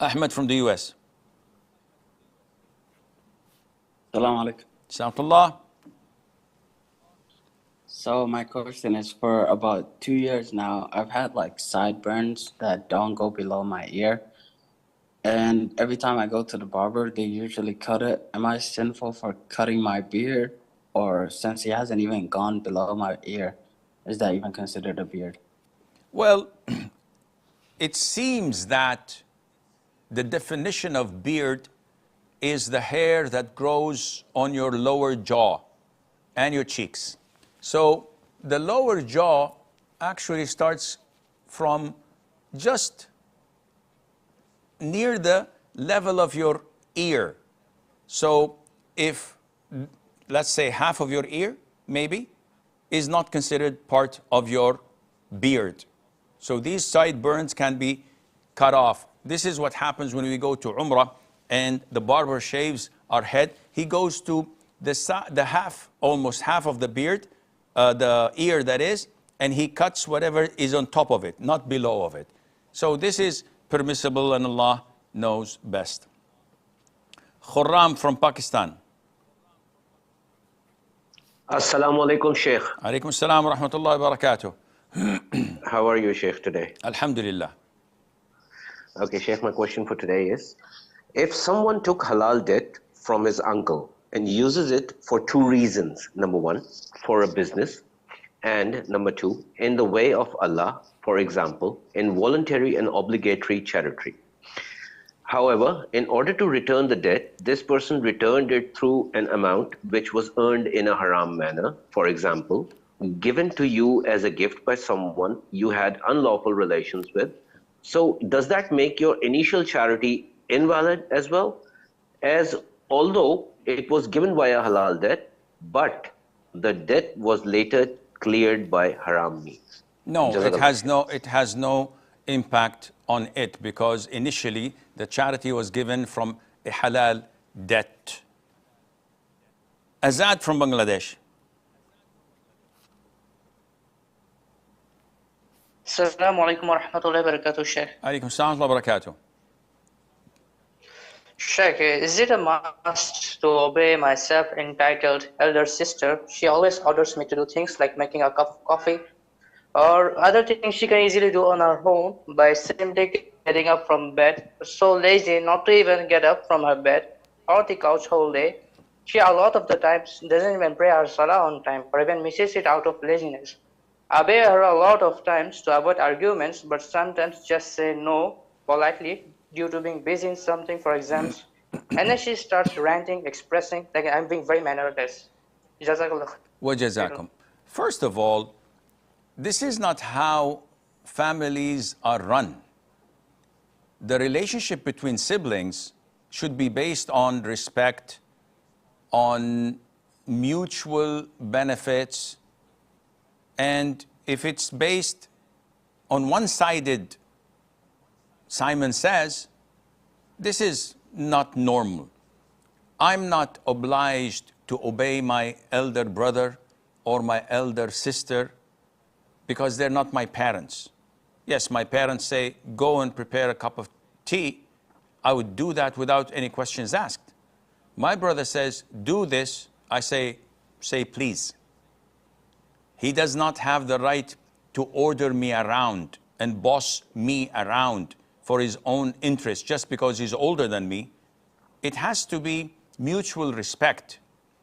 Ahmed from the US. Salam alaikum. Salamullah. So my question is, for about 2 years now, I've had like sideburns that don't go below my ear. And every time I go to the barber, they usually cut it. Am I sinful for cutting my beard? Or since he hasn't even gone below my ear, is that even considered a beard? Well, it seems that the definition of beard is the hair that grows on your lower jaw and your cheeks. So the lower jaw actually starts from just near the level of your ear. So if, let's say, half of your ear, maybe, is not considered part of your beard. So these sideburns can be cut off. This is what happens when we go to Umrah and the barber shaves our head. He goes to the half, almost half of the beard, the ear that is, and he cuts whatever is on top of it, not below of it. So this is permissible and Allah knows best. Khurram from Pakistan. Assalamu alaikum, Sheikh. Alaikum assalam wa rahmatullahi wa barakatuh. How are you, Sheikh, today? Alhamdulillah. Okay, Sheikh, my question for today is, if someone took halal debt from his uncle and uses it for two reasons, number one, for a business, and number two, in the way of Allah, for example, in voluntary and obligatory charity. However, in order to return the debt, this person returned it through an amount which was earned in a haram manner, for example, given to you as a gift by someone you had unlawful relations with. So does that make your initial charity invalid as well? As although it was given via halal debt, but the debt was later cleared by haram means. No, it has no impact on it, because initially the charity was given from a halal debt. Azad from Bangladesh. Assalamu alaikum wa rahmatullahi wa barakatuh, Sheikh. Alaikum assalam wa barakatuh. Sheikh, is it a must to obey my self-entitled elder sister? She always orders me to do things like making a cup of coffee or other things she can easily do on her own by simply getting up from bed. So lazy not to even get up from her bed or the couch whole day. She a lot of the times doesn't even pray her Salah on time or even misses it out of laziness. I obey her a lot of times to avoid arguments, but sometimes just say no politely due to being busy in something for exams. And then she starts ranting, expressing like I'm being very mannerless. Jazakallah. Wa jazakum. First of all, this is not how families are run. The relationship between siblings should be based on respect, on mutual benefits, and if it's based on one-sided, Simon says, this is not normal. I'm not obliged to obey my elder brother or my elder sister because they're not my parents. Yes, my parents say, go and prepare a cup of tea. I would do that without any questions asked. My brother says, do this. I say please. He does not have the right to order me around and boss me around for his own interest just because he's older than me. It has to be mutual respect.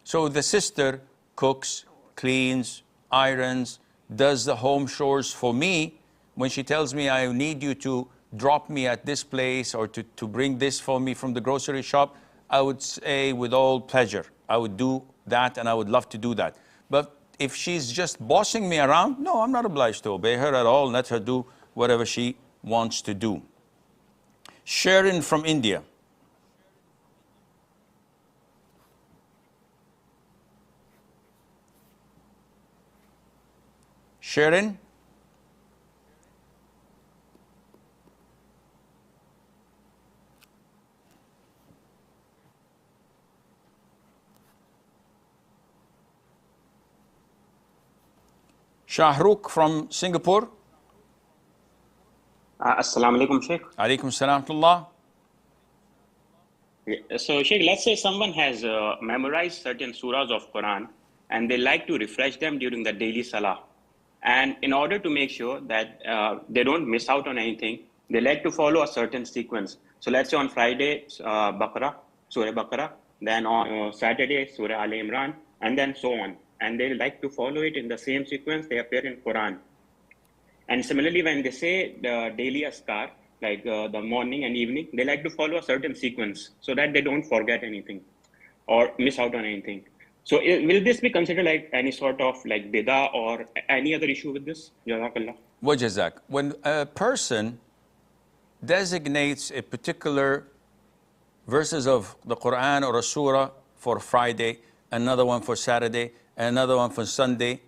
So the sister cooks, cleans, irons, does the home chores for me. When she tells me I need you to drop me at this place or to bring this for me from the grocery shop, I would say with all pleasure. I would do that and I would love to do that. But if she's just bossing me around, no, I'm not obliged to obey her at all. Let her do whatever she wants to do. Sharon from India. Sharon? Shahrukh from Singapore. Assalamu alaikum, Sheikh. Alaikum salam wa rahmatullah. So, Sheikh, let's say someone has memorized certain surahs of Quran and they like to refresh them during the daily Salah. And in order to make sure that they don't miss out on anything, they like to follow a certain sequence. So let's say on Friday, Baqarah, Surah Baqarah, then on Saturday, Surah Al Imran, and then so on. And they like to follow it in the same sequence they appear in Quran. And similarly, when they say the daily askar, like the morning and evening, they like to follow a certain sequence so that they don't forget anything or miss out on anything. So will this be considered like any sort of like bidah or any other issue with this? Jazakallah. Wajazak. When a person designates a particular verses of the Quran or a surah for Friday, another one for Saturday, another one for Sunday,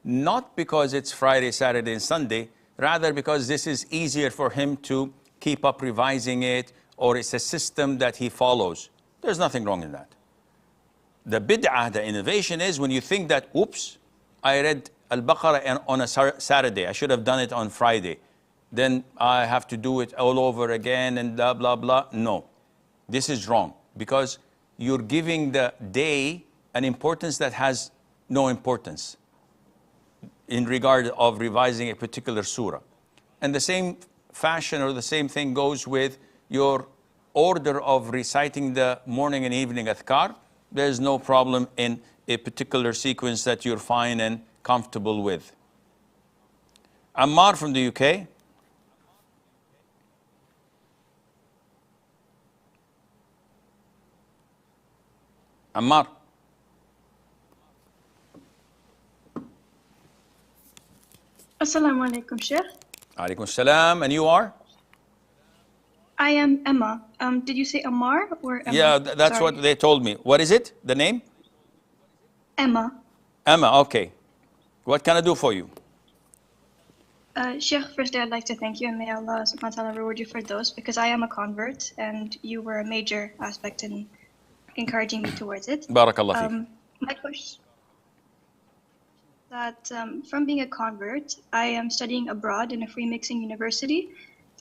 not because it's Friday, Saturday, and Sunday, rather because this is easier for him to keep up revising it, or it's a system that he follows. There's nothing wrong in that. The bid'ah, the innovation is when you think that, oops, I read Al-Baqarah on a Saturday, I should have done it on Friday. Then I have to do it all over again and blah, blah, blah. No, this is wrong because you're giving the day an importance that has no importance in regard of revising a particular surah. And the same fashion or the same thing goes with your order of reciting the morning and evening adhkar. There's no problem in a particular sequence that you're fine and comfortable with. Ammar from the UK. Ammar. Assalamu alaikum, Sheikh. Alaikum salam. And you are? I am Emma. Did you say Ammar or Emma? Yeah, that's Sorry. what they told me. What is it? The name? Emma. Emma, okay. What can I do for you? Sheikh, firstly, I'd like to thank you and may Allah subhanahu wa ta'ala reward you for those because I am a convert and you were a major aspect in encouraging me towards it. Barakallah feek. My question that from being a convert, I am studying abroad in a free mixing university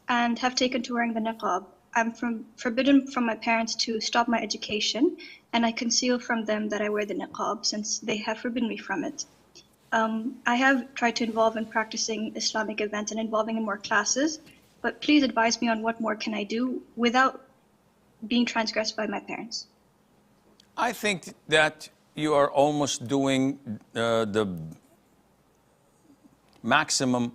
and have taken to wearing the niqab. I'm forbidden from my parents to stop my education, and I conceal from them that I wear the niqab since they have forbidden me from it. I have tried to involve in practicing Islamic events and involving in more classes, but please advise me on what more can I do without being transgressed by my parents. I think that you are almost doing the maximum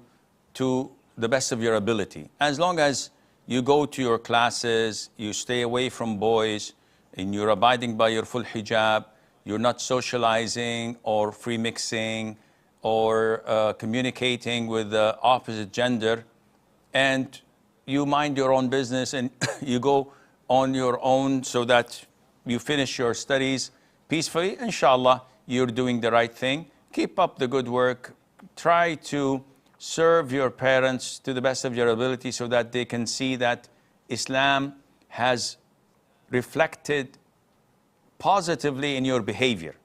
to the best of your ability. As long as you go to your classes, you stay away from boys, and you're abiding by your full hijab, you're not socializing or free mixing or communicating with the opposite gender, and you mind your own business and you go on your own so that you finish your studies peacefully, inshallah, you're doing the right thing. Keep up the good work. Try to serve your parents to the best of your ability so that they can see that Islam has reflected positively in your behavior.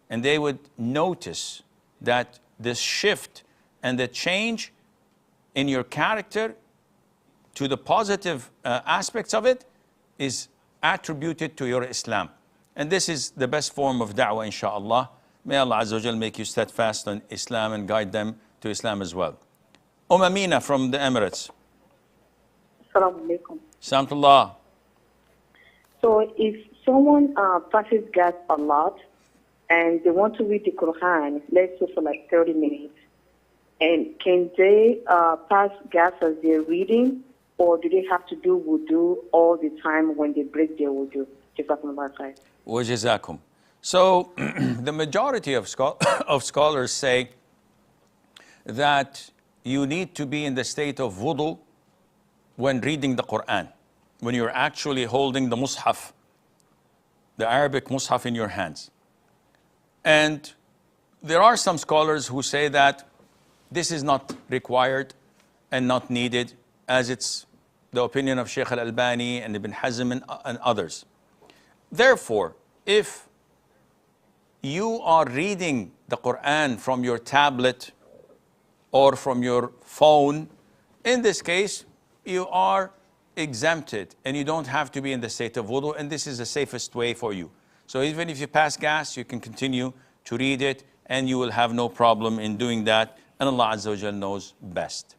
And they would notice that this shift and the change in your character to the positive aspects of it is attributed to your Islam. And this is the best form of da'wah, inshaAllah. May Allah Azza wa Jal make you steadfast on Islam and guide them to Islam as well. Amina from the Emirates. Assalamu alaikum. Salamullah. So if someone passes gas a lot and they want to read the Quran, let's say for like 30 minutes, and can they pass gas as they're reading, or do they have to do wudu all the time when they break their wudu? Jazakumullah khair. Wa jazakum. So the majority of scholars say that you need to be in the state of wudu when reading the Quran, when you're actually holding the mushaf, the Arabic mushaf in your hands. And there are some scholars who say that this is not required and not needed, as it's the opinion of Sheikh Al-Albani and Ibn Hazm and others. Therefore, if you are reading the Quran from your tablet or from your phone, in this case, you are exempt it, and you don't have to be in the state of wudu, and this is the safest way for you. So even if you pass gas, you can continue to read it, and you will have no problem in doing that, and Allah Azza wa Jal knows best.